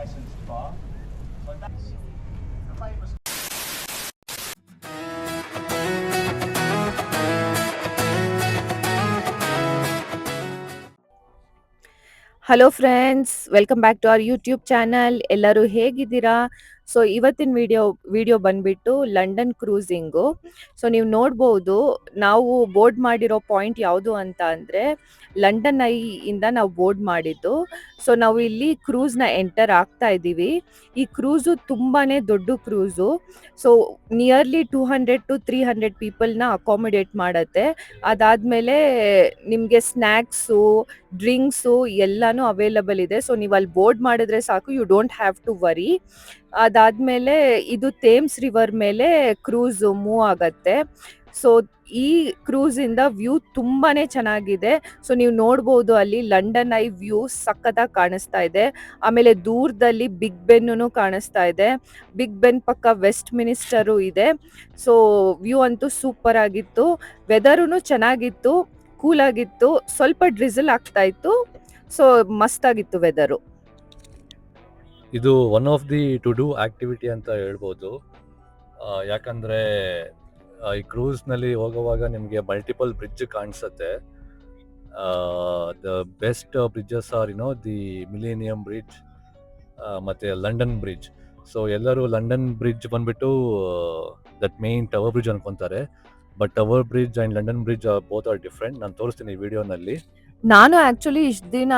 nice and spa. So that's the famous. Hello friends, welcome back to our YouTube channel. ಎಲ್ಲರೂ ಹೇಗಿದ್ದೀರಾ? So ಇವತ್ತಿನ video ಬಂದ್ಬಿಟ್ಟು London cruising. So ನೀವು ನೋಡ್ಬೋದು, ನಾವು ಬೋರ್ಡ್ ಮಾಡಿರೋ ಪಾಯಿಂಟ್ ಯಾವುದು ಅಂತ ಅಂದರೆ ಲಂಡನ್ ಐ ಇಂದ ನಾವು ಬೋರ್ಡ್ ಮಾಡಿದ್ದು. ಸೊ ನಾವು ಇಲ್ಲಿ ಕ್ರೂಸ್ನ ಎಂಟರ್ ಆಗ್ತಾ ಇದ್ದೀವಿ. ಈ ಕ್ರೂಸು ತುಂಬಾ ದೊಡ್ಡ ಕ್ರೂಸು. ಸೊ ನಿಯರ್ಲಿ 200 to 300 ಪೀಪಲ್ನ ಅಕಾಮಿಡೇಟ್ ಮಾಡುತ್ತೆ. ಅದಾದಮೇಲೆ ನಿಮಗೆ ಸ್ನ್ಯಾಕ್ಸು, ಡ್ರಿಂಕ್ಸು ಎಲ್ಲಾನು ಅವೈಲಬಲ್ ಇದೆ. ಸೊ ನೀವು ಅಲ್ಲಿ ಬೋರ್ಡ್ ಮಾಡಿದ್ರೆ ಸಾಕು, you don't have to worry. ಅದಾದ್ಮೇಲೆ ಇದು ಥೇಮ್ಸ್ ರಿವರ್ ಮೇಲೆ ಕ್ರೂಸ್ ಮೂವ್ ಆಗತ್ತೆ. ಸೊ ಈ ಕ್ರೂಸ್ ಇಂದ ವ್ಯೂ ತುಂಬಾನೇ ಚೆನ್ನಾಗಿದೆ. ಸೊ ನೀವು ನೋಡ್ಬೋದು, ಅಲ್ಲಿ ಲಂಡನ್ ಐ ವ್ಯೂ ಸಖತ್ತಾಗಿ ಕಾಣಿಸ್ತಾ ಇದೆ. ಆಮೇಲೆ ದೂರದಲ್ಲಿ ಬಿಗ್ ಬೆನ್ನು ಕಾಣಿಸ್ತಾ ಇದೆ. ಬಿಗ್ ಬೆನ್ ಪಕ್ಕ ವೆಸ್ಟ್ ಮಿನಿಸ್ಟರು ಇದೆ. ಸೊ ವ್ಯೂ ಅಂತೂ ಸೂಪರ್ ಆಗಿತ್ತು. ವೆದರೂ ಚೆನ್ನಾಗಿತ್ತು, ಕೂಲ್ ಆಗಿತ್ತು, ಸ್ವಲ್ಪ ಡ್ರಿಸಲ್ ಆಗ್ತಾ ಇತ್ತು. ಸೊ ಮಸ್ತ್ ಆಗಿತ್ತು ವೆದರು. ಇದು one of the to do activity ಅಂತ ಹೇಳ್ಬೋದು. ಯಾಕಂದರೆ ಈ ಕ್ರೂಸ್ನಲ್ಲಿ ಹೋಗುವಾಗ ನಿಮಗೆ ಮಲ್ಟಿಪಲ್ ಬ್ರಿಡ್ಜ್ ಕಾಣಿಸುತ್ತೆ. The best bridges are the millennium bridge ಮತ್ತು ಲಂಡನ್ ಬ್ರಿಡ್ಜ್. ಸೊ ಎಲ್ಲರೂ ಲಂಡನ್ ಬ್ರಿಡ್ಜ್ ಬಂದುಬಿಟ್ಟು ದಟ್ ಮೇನ್ ಟವರ್ ಬ್ರಿಡ್ಜ್ ಅನ್ಕೊತಾರೆ. But tower bridge and London bridge both are different. ನಾನು ತೋರಿಸ್ತೀನಿ ಈ ವಿಡಿಯೋನಲ್ಲಿ. ನಾನು ಆಕ್ಚುಲಿ ಇಷ್ಟು ದಿನ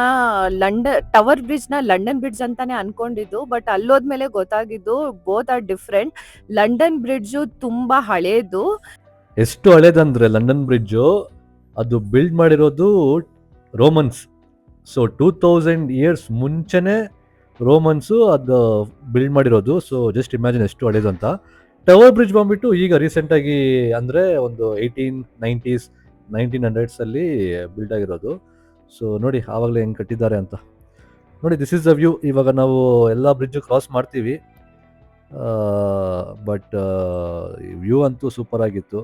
ಟವರ್ ಬ್ರಿಡ್ಜ್ನ ಲಂಡನ್ ಬ್ರಿಡ್ಜ್ ಅಂತಾನೆ ಅನ್ಕೊಂಡಿದ್ದು. ಬಟ್ ಅಲ್ಲೋದ್ಮೇಲೆ ಗೊತ್ತಾಗಿದ್ದು both are different. London bridge ತುಂಬಾ ಹಳೇದು. ಎಷ್ಟು ಹಳೇದಂದ್ರೆ ಲಂಡನ್ ಬ್ರಿಡ್ಜು ಅದು ಬಿಲ್ಡ್ ಮಾಡಿರೋದು ರೋಮನ್ಸ್. ಸೊ 2000 years ಮುಂಚೆನೆ ರೋಮನ್ಸು ಅದು ಬಿಲ್ಡ್ ಮಾಡಿರೋದು. ಸೊ ಜಸ್ಟ್ ಇಮ್ಯಾಜಿನ್ ಎಷ್ಟು ಹಳೇದು ಅಂತ. ಟವರ್ ಬ್ರಿಡ್ಜ್ ಬಂದ್ಬಿಟ್ಟು ಈಗ ರೀಸೆಂಟಾಗಿ ಅಂದರೆ ಒಂದು 1890s 1900s ಅಲ್ಲಿ ಬಿಲ್ಡ್ ಆಗಿರೋದು. ಸೊ ನೋಡಿ ಆವಾಗಲೇ ಹೆಂಗೆ ಕಟ್ಟಿದ್ದಾರೆ ಅಂತ ನೋಡಿ. This is the view. ಇವಾಗ ನಾವು ಎಲ್ಲ ಬ್ರಿಡ್ಜು ಕ್ರಾಸ್ ಮಾಡ್ತೀವಿ. ಬಟ್ ವ್ಯೂ ಅಂತೂ ಸೂಪರ್ ಆಗಿತ್ತು.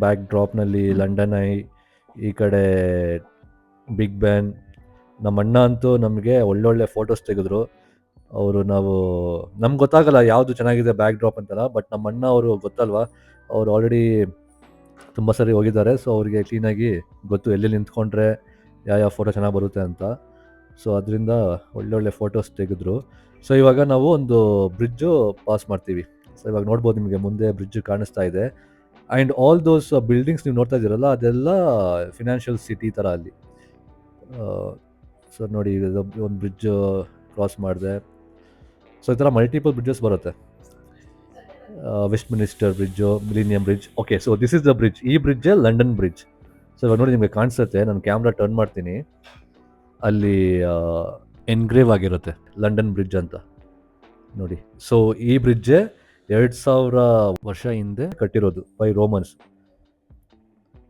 ಬ್ಯಾಕ್ ಡ್ರಾಪ್ನಲ್ಲಿ ಲಂಡನ್ ಐ, ಈ ಕಡೆ ಬಿಗ್ ಬ್ಯಾನ್. ನಮ್ಮ ಅಣ್ಣ ಅಂತೂ ನಮಗೆ ಒಳ್ಳೊಳ್ಳೆ ಫೋಟೋಸ್ ತೆಗೆದ್ರು. ಅವರು ನಮ್ಗೆ ಗೊತ್ತಾಗಲ್ಲ ಯಾವುದು ಚೆನ್ನಾಗಿದೆ ಬ್ಯಾಕ್ ಡ್ರಾಪ್ ಅಂತಲ್ಲ. ಬಟ್ ನಮ್ಮ ಅಣ್ಣ ಅವರು ಗೊತ್ತಲ್ವಾ, ಅವರು ಆಲ್ರೆಡಿ ತುಂಬ ಸರಿ ಹೋಗಿದ್ದಾರೆ. ಸೊ ಅವ್ರಿಗೆ ಕ್ಲೀನಾಗಿ ಗೊತ್ತು ಎಲ್ಲಿ ನಿಂತ್ಕೊಂಡ್ರೆ ಯಾವ ಫೋಟೋ ಚೆನ್ನಾಗಿ ಬರುತ್ತೆ ಅಂತ. ಸೊ ಅದರಿಂದ ಒಳ್ಳೊಳ್ಳೆ ಫೋಟೋಸ್ ತೆಗೆದ್ರು. ಸೊ ಇವಾಗ ನಾವು ಒಂದು ಬ್ರಿಡ್ಜು ಪಾಸ್ ಮಾಡ್ತೀವಿ. ಸೊ ಇವಾಗ ನೋಡ್ಬೋದು, ನಿಮಗೆ ಮುಂದೆ ಬ್ರಿಡ್ಜ್ ಕಾಣಿಸ್ತಾ ಇದೆ. ಆ್ಯಂಡ್ ಆಲ್ ದೋಸ್ ಬಿಲ್ಡಿಂಗ್ಸ್ ನೀವು ನೋಡ್ತಾ ಇದ್ದೀರಲ್ಲ, ಅದೆಲ್ಲ ಫಿನಾನ್ಷಿಯಲ್ ಸಿಟಿ ಥರ ಅಲ್ಲಿ. ಸೊ ನೋಡಿ, ಒಂದು ಬ್ರಿಡ್ಜ್ ಕ್ರಾಸ್ ಮಾಡಿದೆ. ಸೊ ಈ ಥರ ಮಲ್ಟಿಪಲ್ ಬ್ರಿಡ್ಜಸ್ ಬರುತ್ತೆ. Westminster bridge, millennium bridge. Okay, so this is the bridge. ಈ ಬ್ರಿಡ್ಜ್ ಲಂಡನ್ ಬ್ರಿಡ್ಜ್. ಸೊ ಇವಾಗ ನೋಡಿ ನಿಮಗೆ ಕಾಣಿಸುತ್ತೆ, ನಾನು ಕ್ಯಾಮ್ರಾ ಟರ್ನ್ ಮಾಡ್ತೀನಿ, ಅಲ್ಲಿ ಎನ್ಗ್ರೇವ್ ಆಗಿರುತ್ತೆ ಲಂಡನ್ ಬ್ರಿಡ್ಜ್ ಅಂತ ನೋಡಿ. ಸೊ ಈ ಬ್ರಿಡ್ಜೇ 2000 ವರ್ಷ ಹಿಂದೆ ಕಟ್ಟಿರೋದು ಬೈ ರೋಮನ್ಸ್.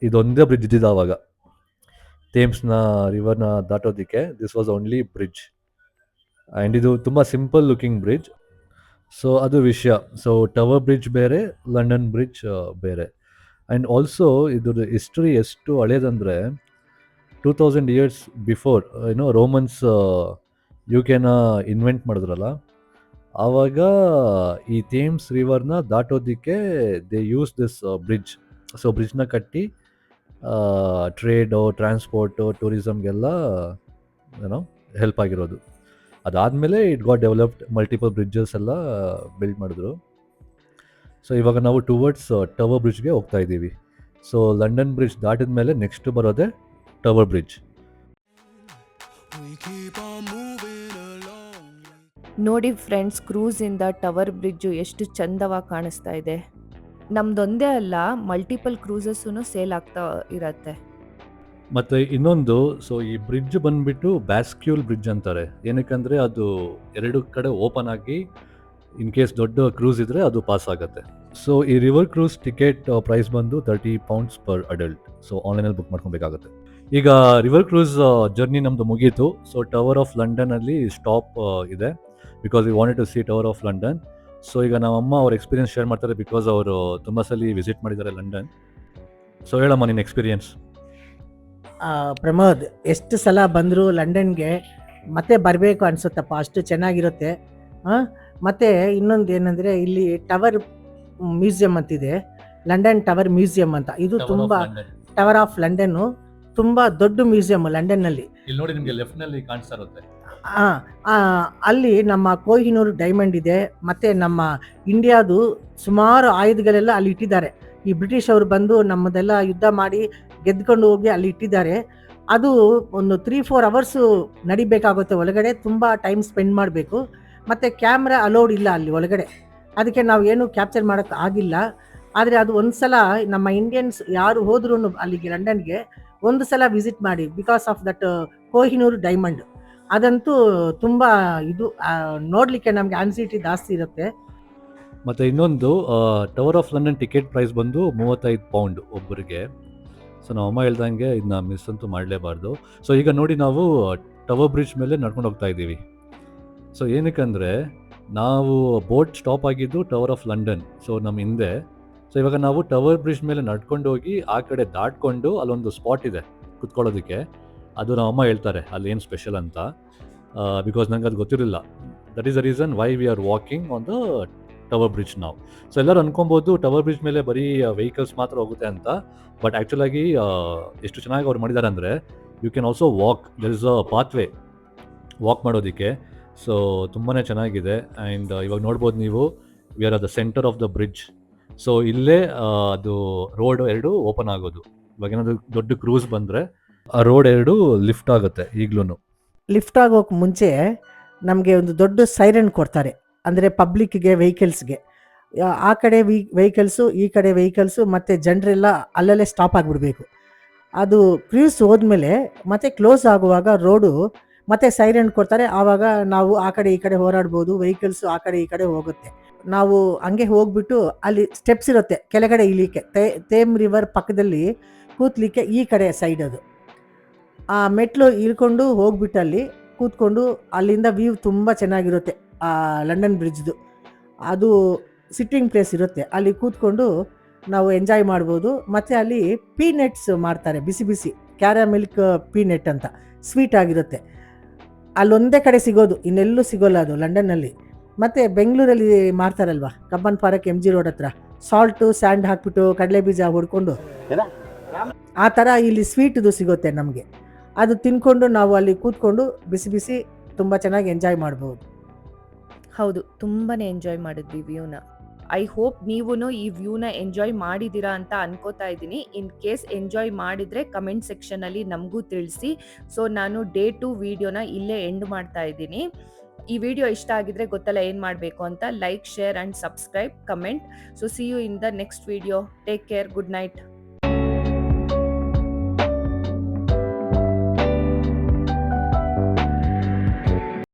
ಇದೊಂದೇ ಬ್ರಿಡ್ಜ್ ಇದ್ದಿದ್ದು ಆವಾಗ ಥೇಮ್ಸ್ನ ರಿವರ್ನ ದಾಟೋದಕ್ಕೆ. This was only bridge. And ಇದು ತುಂಬ ಸಿಂಪಲ್ ಲುಕಿಂಗ್ ಬ್ರಿಡ್ಜ್. ಸೊ ಅದು ವಿಷಯ. ಸೊ ಟವರ್ ಬ್ರಿಡ್ಜ್ ಬೇರೆ, ಲಂಡನ್ ಬ್ರಿಡ್ಜ್ ಬೇರೆ. ಆ್ಯಂಡ್ ಆಲ್ಸೋ ಇದ್ರ ಹಿಸ್ಟ್ರಿ ಎಷ್ಟು ಹಳೇದಂದರೆ 2000 years before Romans UK invent ಮಾಡಿದ್ರಲ್ಲ, ಆವಾಗ ಈ ಥೇಮ್ಸ್ ರಿವರ್ನ ದಾಟೋದಕ್ಕೆ they use this bridge. So ಬ್ರಿಡ್ಜ್ನ ಕಟ್ಟಿ ಟ್ರೇಡು, ಟ್ರಾನ್ಸ್ಪೋರ್ಟು, ಟೂರಿಸಮ್ಗೆಲ್ಲ ಹೆಲ್ಪ್ ಆಗಿರೋದು. ಅದಾದಮೇಲೆ it got developed, multiple bridges ಎಲ್ಲ ಬಿಲ್ಡ್ ಮಾಡಿದ್ರು. ಸೊ ಇವಾಗ ನಾವು ಟುವರ್ಡ್ಸ್ ಟವರ್ ಬ್ರಿಡ್ಜ್ಗೆ ಹೋಗ್ತಾ ಇದ್ದೀವಿ. ಸೊ ಲಂಡನ್ ಬ್ರಿಡ್ಜ್ ದಾಟಿದ ಮೇಲೆ ನೆಕ್ಸ್ಟ್ ಬರೋದೇ ಟವರ್ ಬ್ರಿಡ್ಜ್. ನೋಡಿ ಫ್ರೆಂಡ್ಸ್, ಕ್ರೂಸಿಂದ ಟವರ್ ಬ್ರಿಡ್ಜು ಎಷ್ಟು ಚಂದವಾಗಿ ಕಾಣಿಸ್ತಾ ಇದೆ. ನಮ್ದೊಂದೇ ಅಲ್ಲ, ಮಲ್ಟಿಪಲ್ ಕ್ರೂಸಸ್ಸೂ ಸೇಲ್ ಆಗ್ತಾ ಇರತ್ತೆ. ಮತ್ತು ಇನ್ನೊಂದು, ಸೊ ಈ ಬ್ರಿಡ್ಜ್ ಬಂದುಬಿಟ್ಟು ಬ್ಯಾಸ್ಕ್ಯೂಲ್ ಬ್ರಿಡ್ಜ್ ಅಂತಾರೆ. ಏನಕ್ಕಂದರೆ ಅದು ಎರಡು ಕಡೆ ಓಪನ್ ಆಗಿ ಇನ್ ಕೇಸ್ ದೊಡ್ಡ ಕ್ರೂಸ್ ಇದ್ದರೆ ಅದು ಪಾಸ್ ಆಗುತ್ತೆ. ಸೊ ಈ ರಿವರ್ ಕ್ರೂಸ್ ಟಿಕೆಟ್ ಪ್ರೈಸ್ ಬಂದು £30 per adult. ಸೊ ಆನ್ಲೈನಲ್ಲಿ ಬುಕ್ ಮಾಡ್ಕೊಬೇಕಾಗುತ್ತೆ. ಈಗ ರಿವರ್ ಕ್ರೂಸ್ ಜರ್ನಿ ನಮ್ಮದು ಮುಗೀತು. ಸೊ ಟವರ್ ಆಫ್ ಲಂಡನಲ್ಲಿ ಸ್ಟಾಪ್ ಇದೆ, because we wanted to see tower of London. So ಈಗ ನಮ್ಮಮ್ಮ ಅವ್ರ ಎಕ್ಸ್ಪೀರಿಯನ್ಸ್ ಶೇರ್ ಮಾಡ್ತಾರೆ, ಬಿಕಾಸ್ ಅವರು ತುಂಬ ಸಲ ವಿಸಿಟ್ ಮಾಡಿದ್ದಾರೆ ಲಂಡನ್. ಸೊ ಹೇಳಮ್ಮ ನಿನ್ನ ಎಕ್ಸ್ಪೀರಿಯನ್ಸ್. ಪ್ರಮೋದ್, ಎಷ್ಟು ಸಲ ಬಂದರೂ ಲಂಡನ್ಗೆ ಮತ್ತೆ ಬರಬೇಕು ಅನಿಸುತ್ತಪ್ಪ, ಅಷ್ಟು ಚೆನ್ನಾಗಿರುತ್ತೆ. ಮತ್ತು ಇನ್ನೊಂದು ಏನಂದರೆ, ಇಲ್ಲಿ ಟವರ್ ಮ್ಯೂಸಿಯಂ ಅಂತಿದೆ, ಲಂಡನ್ ಟವರ್ ಮ್ಯೂಸಿಯಂ ಅಂತ. ಇದು ತುಂಬ ಟವರ್ ಆಫ್ ಲಂಡನ್ನು ತುಂಬ ದೊಡ್ಡ ಮ್ಯೂಸಿಯಂ ಲಂಡನ್ನಲ್ಲಿ. ಇಲ್ಲಿ ನೋಡಿ ನಿಮಗೆ ಲೆಫ್ಟ್ ನಲ್ಲಿ ಕಾಣಿಸ್ತಾ ಇರುತ್ತೆ. ಅಲ್ಲಿ ನಮ್ಮ ಕೊಹಿನೂರ್ ಡೈಮಂಡ್ ಇದೆ, ಮತ್ತು ನಮ್ಮ ಇಂಡಿಯಾದು ಸುಮಾರು ಆಯುಧಗಳೆಲ್ಲ ಅಲ್ಲಿ ಇಟ್ಟಿದ್ದಾರೆ. ಈ ಬ್ರಿಟಿಷ್ ಅವರು ಬಂದು ನಮ್ಮದೆಲ್ಲ ಯುದ್ಧ ಮಾಡಿ ಗೆದ್ಕೊಂಡು ಹೋಗಿ ಅಲ್ಲಿ ಇಟ್ಟಿದ್ದಾರೆ. ಅದು ಒಂದು 3-4 ಅವರ್ಸು ನಡಿಬೇಕಾಗುತ್ತೆ ಒಳಗಡೆ, ತುಂಬ ಟೈಮ್ ಸ್ಪೆಂಡ್ ಮಾಡಬೇಕು. ಮತ್ತು ಕ್ಯಾಮ್ರಾ ಅಲೋಡ್ ಇಲ್ಲ ಅಲ್ಲಿ ಒಳಗಡೆ, ಅದಕ್ಕೆ ನಾವು ಏನು ಕ್ಯಾಪ್ಚರ್ ಮಾಡೋಕ್ಕೆ ಆಗಿಲ್ಲ. ಆದರೆ ಅದು ಒಂದು ಸಲ ನಮ್ಮ ಇಂಡಿಯನ್ಸ್ ಯಾರು ಹೋದ್ರೂ ಅಲ್ಲಿಗೆ ಲಂಡನ್ಗೆ ಒಂದು ಸಲ ವಿಸಿಟ್ ಮಾಡಿ, because of that Kohinoor diamond. ಅದಂತೂ ತುಂಬ ಇದು ನೋಡಲಿಕ್ಕೆ ನಮಗೆ ಆನ್ಸಿಟಿ ಜಾಸ್ತಿ ಇರುತ್ತೆ. ಮತ್ತು ಇನ್ನೊಂದು tower of London ticket price ಬಂದು 35 ಪೌಂಡ್ ಒಬ್ಬರಿಗೆ. ಸೊ ನಮ್ಮ ಅಮ್ಮ ಹೇಳ್ದಂಗೆ ಇದನ್ನ ಮಿಸ್ ಅಂತೂ ಮಾಡಲೇಬಾರ್ದು. ಸೊ ಈಗ ನೋಡಿ ನಾವು ಟವರ್ ಬ್ರಿಡ್ಜ್ ಮೇಲೆ ನಡ್ಕೊಂಡು ಹೋಗ್ತಾ ಇದ್ದೀವಿ. ಸೊ ಏನಕ್ಕಂದರೆ ನಾವು ಬೋಟ್ ಸ್ಟಾಪ್ ಆಗಿದ್ದು ಟವರ್ ಆಫ್ ಲಂಡನ್, ಸೊ ನಮ್ಮ ಹಿಂದೆ. ಸೊ ಇವಾಗ ನಾವು ಟವರ್ ಬ್ರಿಡ್ಜ್ ಮೇಲೆ ನಡ್ಕೊಂಡು ಹೋಗಿ ಆ ಕಡೆ ದಾಟ್ಕೊಂಡು ಅಲ್ಲೊಂದು ಸ್ಪಾಟ್ ಇದೆ ಕುತ್ಕೊಳ್ಳೋದಕ್ಕೆ. ಅದು ನಮ್ಮ ಅಮ್ಮ ಹೇಳ್ತಾರೆ ಅಲ್ಲಿ ಏನು ಸ್ಪೆಷಲ್ ಅಂತ, ಬಿಕಾಸ್ ನಂಗೆ ಅದು ಗೊತ್ತಿರಲಿಲ್ಲ. That is the reason why we are walking on the tower bridge ನಾವು. ಸೊ ಎಲ್ಲರೂ ಅನ್ಕೊಬೋದು ಟವರ್ ಬ್ರಿಡ್ಜ್ ಮೇಲೆ ಬರೀ ವೆಹಿಕಲ್ಸ್ ಮಾತ್ರ ಹೋಗುತ್ತೆ ಅಂತ, ಬಟ್ ಆ್ಯಕ್ಚುಲಾಗಿ ಎಷ್ಟು ಚೆನ್ನಾಗಿ ಅವ್ರು ಮಾಡಿದ್ದಾರೆ ಅಂದರೆ you can also walk, there is a pathway walk ಮಾಡೋದಕ್ಕೆ. ಸೊ ತುಂಬಾ ಚೆನ್ನಾಗಿದೆ. ಆ್ಯಂಡ್ ಇವಾಗ ನೋಡ್ಬೋದು ನೀವು, we are at the centre of the bridge. So ಇಲ್ಲೇ ಅದು ರೋಡ್ 2 ಓಪನ್ ಆಗೋದು. ಇವಾಗ ಏನಾದರೂ ದೊಡ್ಡ ಕ್ರೂಸ್ ಬಂದರೆ ಆ ರೋಡ್ 2 ಲಿಫ್ಟ್ ಆಗುತ್ತೆ. ಈಗಲೂ ಲಿಫ್ಟ್ ಆಗೋಕೆ ಮುಂಚೆ ನಮಗೆ ಒಂದು ದೊಡ್ಡ ಸೈರನ್ ಕೊಡ್ತಾರೆ, ಅಂದರೆ ಪಬ್ಲಿಕ್ಗೆ, ವೆಹಿಕಲ್ಸ್ಗೆ. ಆ ಕಡೆ ವೆಹಿಕಲ್ಸು, ಈ ಕಡೆ ವೆಹಿಕಲ್ಸು, ಮತ್ತು ಜನರೆಲ್ಲ ಅಲ್ಲಲ್ಲೇ ಸ್ಟಾಪ್ ಆಗಿಬಿಡ್ಬೇಕು. ಅದು ಕ್ರೂಸ್ ಹೋದ್ಮೇಲೆ ಮತ್ತೆ ಕ್ಲೋಸ್ ಆಗುವಾಗ ರೋಡು ಮತ್ತೆ ಸೈರನ್ ಕೊಡ್ತಾರೆ. ಆವಾಗ ನಾವು ಆ ಕಡೆ ಈ ಕಡೆ ಹೋರಾಡ್ಬೋದು, ವೆಹಿಕಲ್ಸು ಆ ಕಡೆ ಈ ಕಡೆ ಹೋಗುತ್ತೆ. ನಾವು ಹಂಗೆ ಹೋಗ್ಬಿಟ್ಟು ಅಲ್ಲಿ ಸ್ಟೆಪ್ಸ್ ಇರುತ್ತೆ ಕೆಳಗಡೆ ಇಳಿಲಿಕ್ಕೆ, ತೇಮ್ ರಿವರ್ ಪಕ್ಕದಲ್ಲಿ ಕೂತ್ಲಿಕ್ಕೆ ಈ ಕಡೆ ಸೈಡ್ ಅದು. ಆ ಮೆಟ್ಲು ಇಳ್ಕೊಂಡು ಹೋಗ್ಬಿಟ್ಟು ಅಲ್ಲಿ ಕೂತ್ಕೊಂಡು ಅಲ್ಲಿಂದ ವ್ಯೂ ತುಂಬ ಚೆನ್ನಾಗಿರುತ್ತೆ. ಆ ಲಂಡನ್ ಬ್ರಿಡ್ಜ್ದು ಅದು ಸಿಟ್ಟಿಂಗ್ ಪ್ಲೇಸ್ ಇರುತ್ತೆ, ಅಲ್ಲಿ ಕೂತ್ಕೊಂಡು ನಾವು ಎಂಜಾಯ್ ಮಾಡ್ಬೋದು. ಮತ್ತು ಅಲ್ಲಿ ಪೀನಟ್ಸ್ ಮಾಡ್ತಾರೆ, ಬಿಸಿ ಬಿಸಿ ಕ್ಯಾರಮಿಲ್ಕ್ ಪೀನಟ್ ಅಂತ, ಸ್ವೀಟ್ ಆಗಿರುತ್ತೆ. ಅಲ್ಲೊಂದೇ ಕಡೆ ಸಿಗೋದು, ಇನ್ನೆಲ್ಲೂ ಸಿಗೋಲ್ಲ ಅದು ಲಂಡನ್ನಲ್ಲಿ. ಮತ್ತು ಬೆಂಗಳೂರಲ್ಲಿ ಮಾಡ್ತಾರಲ್ವ, ಕಬ್ಬನ್ ಪಾರ್ಕ್ MG ರೋಡ್ ಹತ್ರ, ಸಾಲ್ಟು ಸ್ಯಾಂಡ್ ಹಾಕ್ಬಿಟ್ಟು ಕಡಲೆ ಬೀಜ ಹೊಡ್ಕೊಂಡು, ಆ ಥರ ಇಲ್ಲಿ ಸ್ವೀಟ್ದು ಸಿಗುತ್ತೆ ನಮಗೆ. ಅದು ತಿನ್ಕೊಂಡು ನಾವು ಅಲ್ಲಿ ಕೂತ್ಕೊಂಡು ಬಿಸಿ ಬಿಸಿ ತುಂಬ ಚೆನ್ನಾಗಿ ಎಂಜಾಯ್ ಮಾಡ್ಬೋದು. ಹೌದು, ತುಂಬಾನೇ ಎಂಜಾಯ್ ಮಾಡಿದ್ವಿ ವ್ಯೂನ. ಐ ಹೋಪ್ ನೀವೂ ಈ ವ್ಯೂನ ಎಂಜಾಯ್ ಮಾಡಿದ್ದೀರಾ ಅಂತ ಅನ್ಕೋತಾ ಇದ್ದೀನಿ. ಇನ್ ಕೇಸ್ ಎಂಜಾಯ್ ಮಾಡಿದರೆ ಕಮೆಂಟ್ ಸೆಕ್ಷನಲ್ಲಿ ನಮಗೂ ತಿಳಿಸಿ. ಸೊ ನಾನು Day 2 ವಿಡಿಯೋನ ಇಲ್ಲೇ ಎಂಡ್ ಮಾಡ್ತಾ ಇದ್ದೀನಿ. ಈ ವಿಡಿಯೋ ಇಷ್ಟ ಆಗಿದ್ರೆ ಗೊತ್ತಲ್ಲ ಏನು ಮಾಡಬೇಕು ಅಂತ. Like, share and subscribe, comment. So see you in the next video. Take care, good night.